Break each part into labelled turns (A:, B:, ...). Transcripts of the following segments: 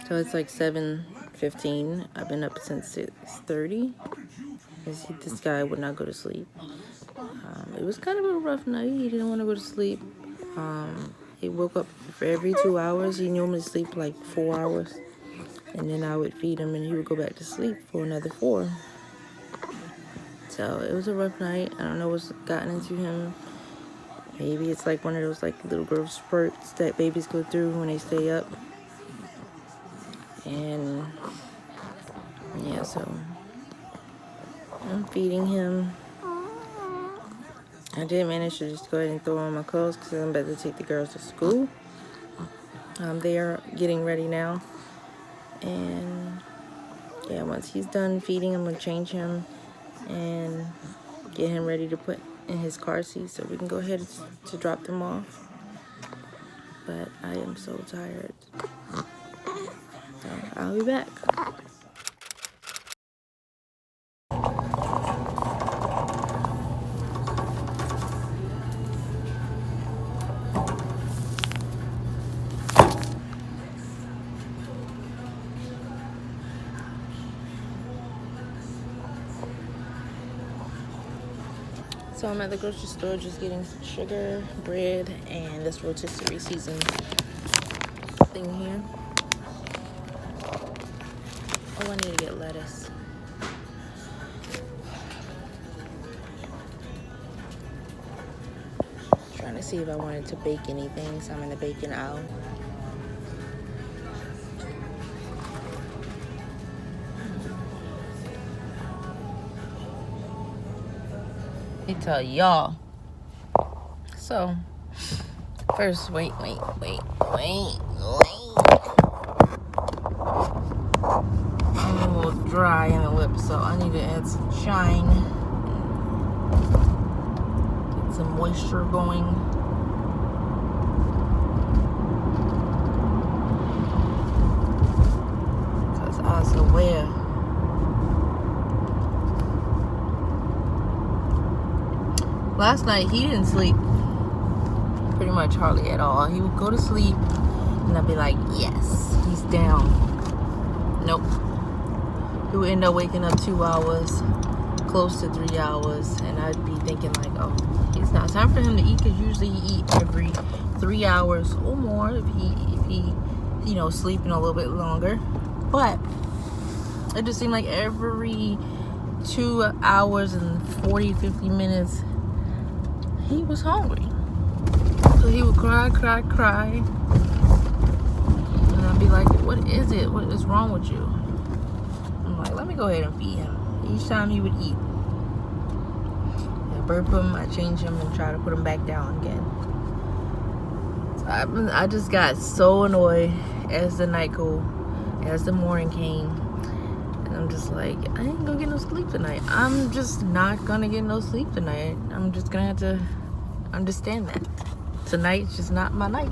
A: So it's like 7:15. I've been up since 6:30. This guy would not go to sleep. It was kind of a rough night. He didn't want to go to sleep. He woke up for every 2 hours. He normally sleep like 4 hours. And then I would feed him and he would go back to sleep for another 4. So it was a rough night. I don't know what's gotten into him. Maybe it's like one of those like little growth spurts that babies go through when they stay up. And yeah, so I'm feeding him. I did manage to just go ahead and throw on my clothes because I'm about to take the girls to school. They are getting ready now. And yeah, once he's done feeding, I'm going to change him and get him ready to put in his car seat so we can go ahead to drop them off. But I am so tired. So I'll be back. So I'm at the grocery store just getting some sugar, bread, and this rotisserie season thing here. Oh, I need to get lettuce. Trying to see if I wanted to bake anything, so I'm in the bacon aisle. Let me tell y'all. So, first, wait. I'm a little dry in the lip, so I need to add some shine. Get some moisture going. Because I swear. Last night, he didn't sleep pretty much hardly at all. He would go to sleep, and I'd be like, yes, he's down. Nope. He would end up waking up 2 hours, close to 3 hours, and I'd be thinking like, oh, it's not time for him to eat, because usually he eats every 3 hours or more if he sleeping a little bit longer. But it just seemed like every 2 hours and 50 minutes, he was hungry. So he would cry. And I'd be like, what is it? What is wrong with you? I'm like, let me go ahead and feed him. Each time he would eat, I burp him, I change him, and try to put him back down again. So I just got so annoyed as the night as the morning came. And I'm just like, I ain't gonna get no sleep tonight. I'm just not gonna get no sleep tonight. I'm just gonna have to understand that. Tonight's just not my night.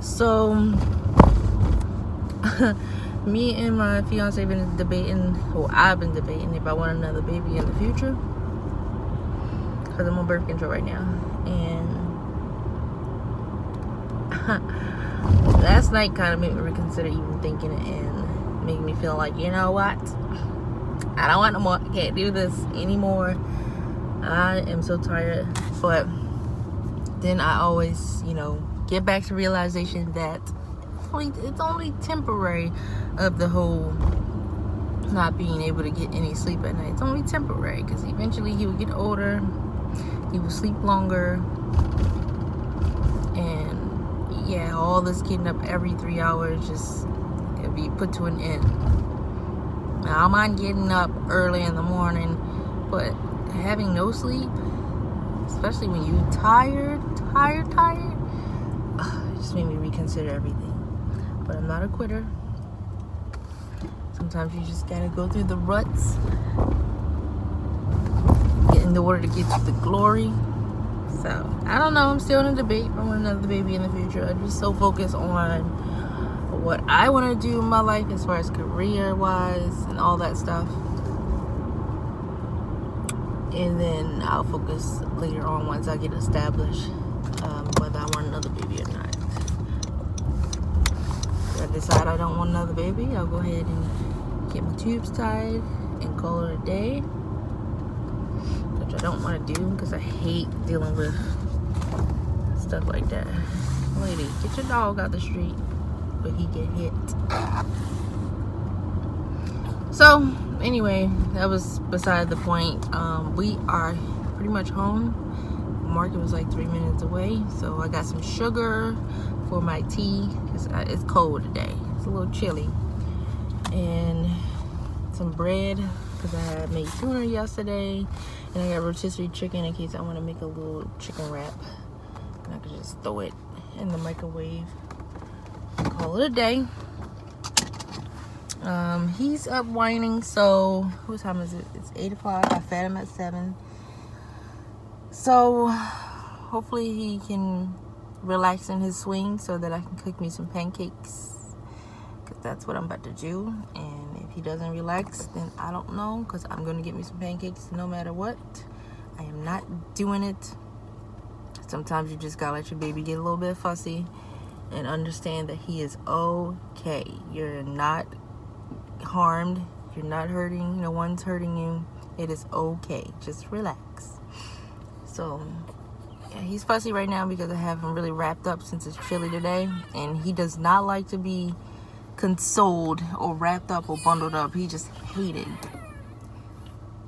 A: So, me and my fiance have been debating, I've been debating if I want another baby in the future. Because I'm on birth control right now. And last night kind of made me reconsider even thinking it and made me feel like, you know what? I don't want no more. I can't do this anymore. I am so tired. But then I always, get back to realization that it's only temporary of the whole not being able to get any sleep at night. It's only temporary, because eventually he would get older, he would sleep longer, and yeah, all this getting up every 3 hours just could be put to an end. Now, I don't mind getting up early in the morning, but having no sleep, especially when you're tired, it just made me reconsider everything. But I'm not a quitter. Sometimes you just gotta go through the ruts in order to get to the glory. So, I don't know. I'm still in a debate. I want another baby in the future. I'm just so focused on what I want to do in my life as far as career-wise and all that stuff. And then I'll focus later on once I get established whether I want another baby or not. I decide I don't want another baby, I'll go ahead and get my tubes tied and call it a day, which I don't want to do because I hate dealing with stuff like that. Lady, get your dog out the street where he get hit. So anyway, that was beside the point. We are pretty much home. Market was like 3 minutes away, so I got some sugar for my tea because it's cold today. It's a little chilly, and some bread because I had made tuna yesterday, and I got rotisserie chicken in case I want to make a little chicken wrap, and I could just throw it in the microwave. Call it a day. He's up whining, so what time is it? It's 8 o'clock. I fed him at 7. So hopefully he can relax in his swing so that I can cook me some pancakes, because that's what I'm about to do. And if he doesn't relax, then I don't know, because I'm going to get me some pancakes no matter what. I am not doing it. Sometimes you just gotta let your baby get a little bit fussy and understand that he is okay. You're not harmed. You're not hurting. No one's hurting you. It is okay. Just relax. So yeah, he's fussy right now because I have him really wrapped up since it's chilly today, and he does not like to be consoled or wrapped up or bundled up. He just hated.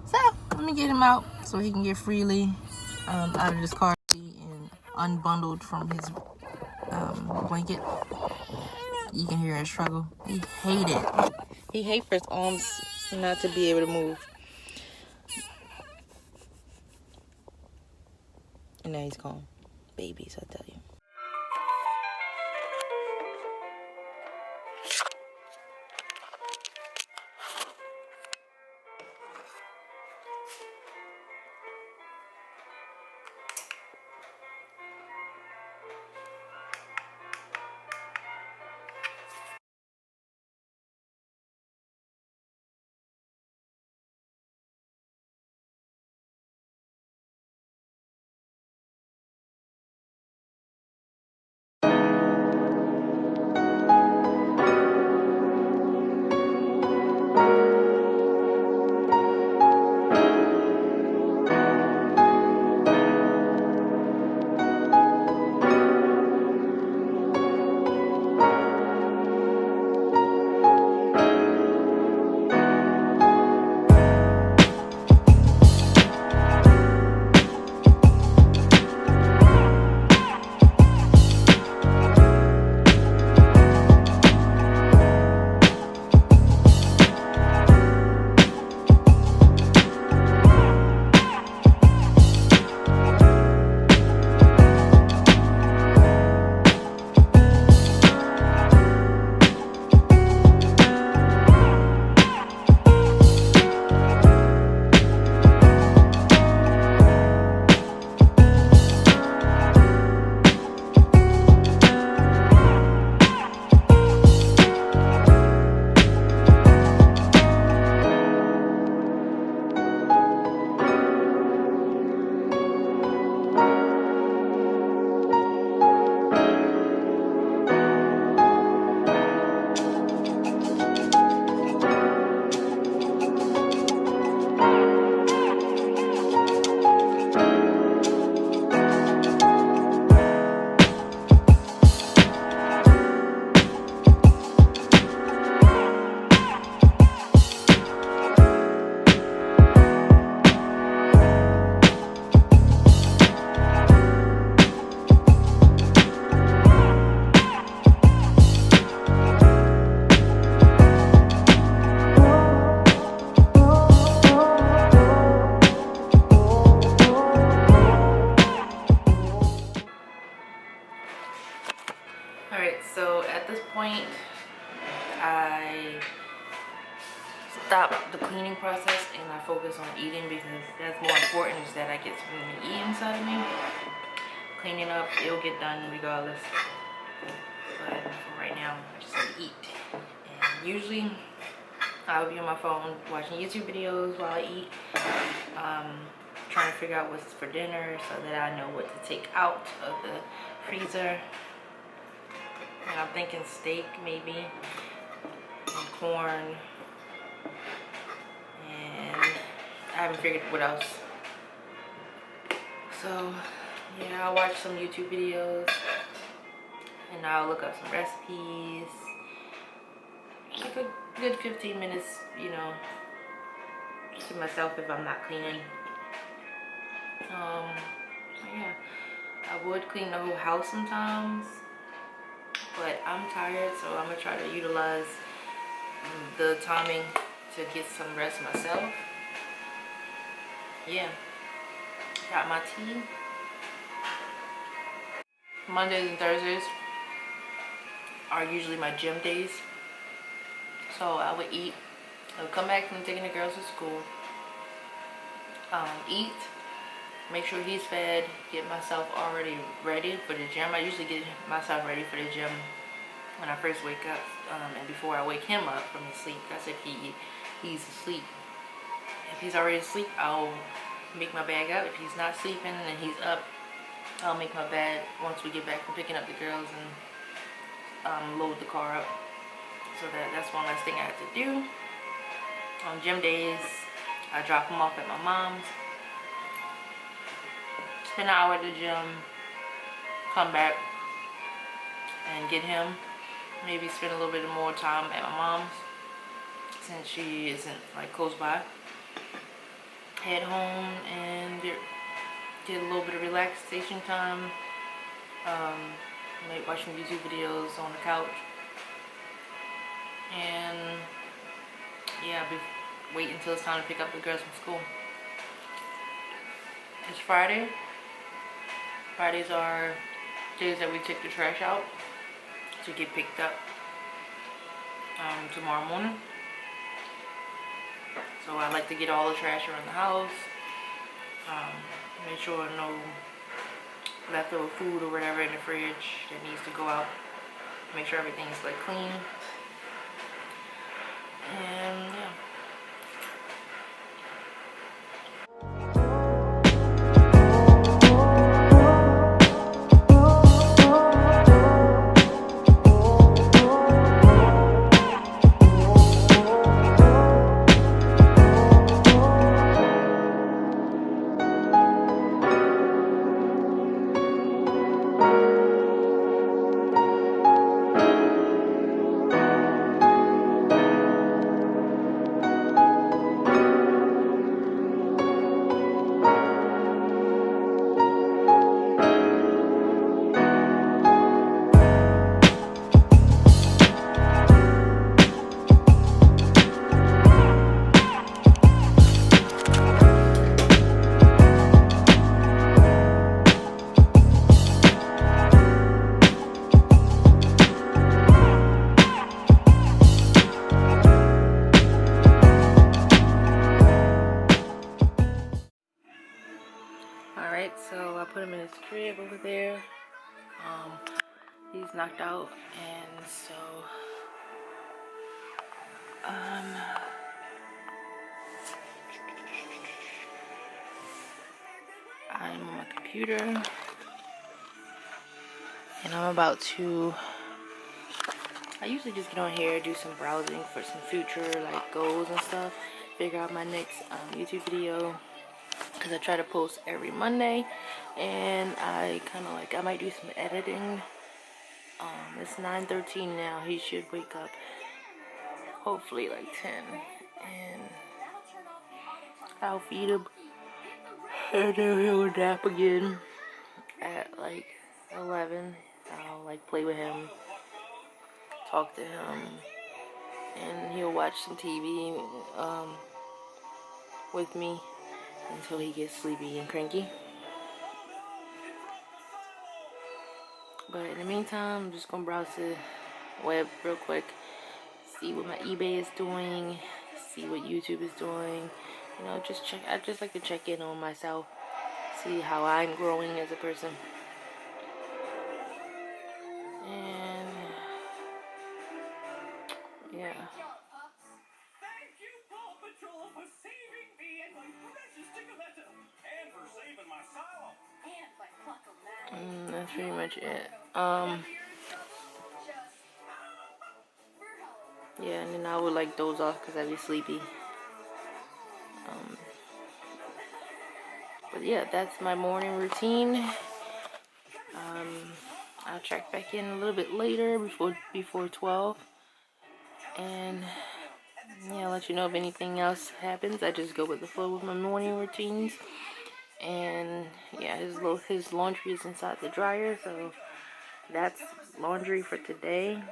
A: So let me get him out so he can get freely out of this car and unbundled from his blanket. You can hear him struggle. He hated it. He hates for his arms not to be able to move. And now he's gone. Babies, I tell you. Alright, so at this point, I stop the cleaning process and I focus on eating, because that's more important, is that I get something to eat inside of me. Cleaning up, it'll get done regardless. But for right now, I just want to eat. And usually, I will be on my phone watching YouTube videos while I eat. Trying to figure out what's for dinner so that I know what to take out of the freezer. and I'm thinking steak maybe, and corn, and I haven't figured what else. So yeah, I'll watch some YouTube videos and I'll look up some recipes. Like a good 15 minutes, you know, to myself if I'm not cleaning. Yeah, I would clean the whole house sometimes, but I'm tired, so I'm gonna try to utilize the timing to get some rest myself. Yeah, got my tea. Mondays and Thursdays are usually my gym days, so I would eat. I would come back from taking the girls to school, eat, make sure he's fed, get myself already ready for the gym. I usually get myself ready for the gym when I first wake up, and before I wake him up from his sleep. That's if he's asleep. If he's already asleep, I'll make my bag up. If he's not sleeping and he's up, I'll make my bed once we get back from picking up the girls and load the car up. So that's one last thing I have to do. On gym days, I drop them off at my mom's, spend an hour at the gym, come back and get him. Maybe spend a little bit more time at my mom's since she isn't like close by. Head home and get a little bit of relaxation time. Maybe watch some YouTube videos on the couch. And yeah, wait until it's time to pick up the girls from school. It's Friday. Fridays are days that we take the trash out to get picked up tomorrow morning. So I like to get all the trash around the house. Make sure no leftover food or whatever in the fridge that needs to go out. Make sure everything's like clean. And yeah. Alright, so I put him in his crib over there. He's knocked out, and so I'm on my computer and I'm about to, I usually just get on here, do some browsing for some future like goals and stuff, figure out my next YouTube video, because I try to post every Monday, and I kind of like, I might do some editing. It's 9:13 now. He should wake up hopefully like 10, and I'll feed him, and then he'll nap again at like 11. I'll like play with him, talk to him, and he'll watch some TV with me until he gets sleepy and cranky. But in the meantime, I'm just gonna browse the web real quick, see what my eBay is doing, see what YouTube is doing. You know, just check. I just like to check in on myself, see how I'm growing as a person. And yeah. That's pretty much it. Yeah, and then I would like doze off because I'd be sleepy. But yeah, that's my morning routine. I'll check back in a little bit later before 12. And yeah, I'll let you know if anything else happens. I just go with the flow with my morning routines. And yeah, his laundry is inside the dryer, so that's laundry for today.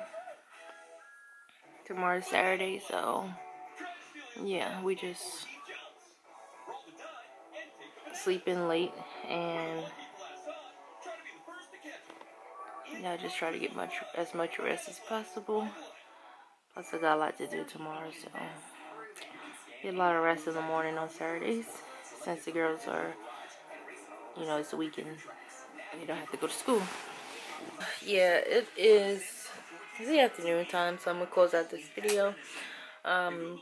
A: Tomorrow's Saturday, so yeah, we just sleep in late, and yeah, I just try to get as much rest as possible. Plus, I got a lot to do tomorrow, so get a lot of rest in the morning on Saturdays, since the girls are, it's the weekend. You don't have to go to school. Yeah, it is the afternoon time, so I'm gonna close out this video.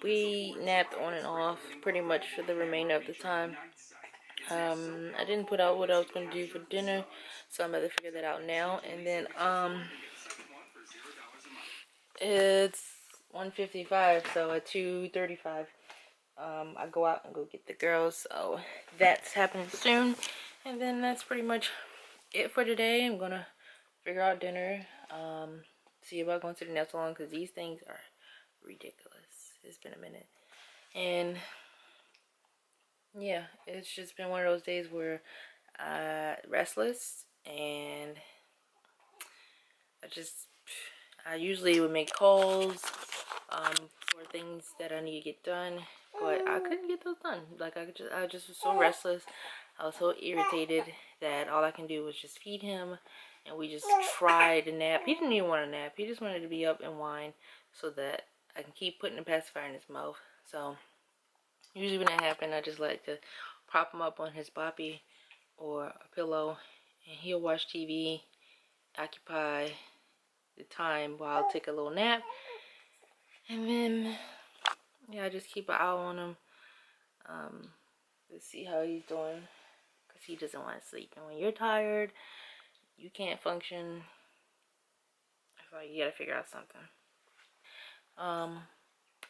A: We napped on and off pretty much for the remainder of the time. I didn't put out what I was gonna do for dinner, so I'm gonna figure that out now. And then it's 1:55, so at 2:35, I go out and go get the girls. So that's happening soon. And then that's pretty much it for today. I'm gonna figure out dinner, see about going to the nail salon, because these things are ridiculous. It's been a minute. And yeah, it's just been one of those days where restless, and I usually would make calls for things that I need to get done, but I couldn't get those done. Like I just was so restless. I was so irritated that all I can do was just feed him, and we just tried to nap. He didn't even want to nap. He just wanted to be up and whine so that I can keep putting the pacifier in his mouth. So usually when that happens, I just like to prop him up on his boppy or a pillow, and he'll watch TV, occupy the time while I'll take a little nap. And then yeah, I just keep an eye on him to see how he's doing, because he doesn't want to sleep. And when you're tired, you can't function. It's like you gotta figure out something.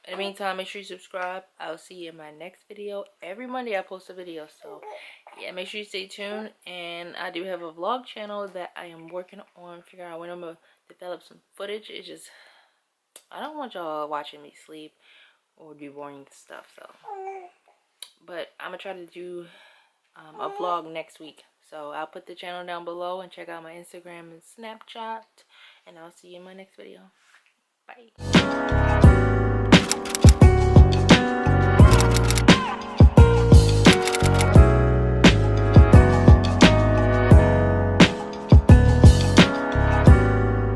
A: In the meantime, make sure you subscribe. I'll see you in my next video. Every Monday I post a video, so yeah, make sure you stay tuned. And I do have a vlog channel that I am working on figuring out when I'm gonna develop some footage. It's just, I don't want y'all watching me sleep or do boring stuff, so. But I'm gonna try to do a vlog next week. So I'll put the channel down below, and check out my Instagram and Snapchat. And I'll see you in my next video. Bye.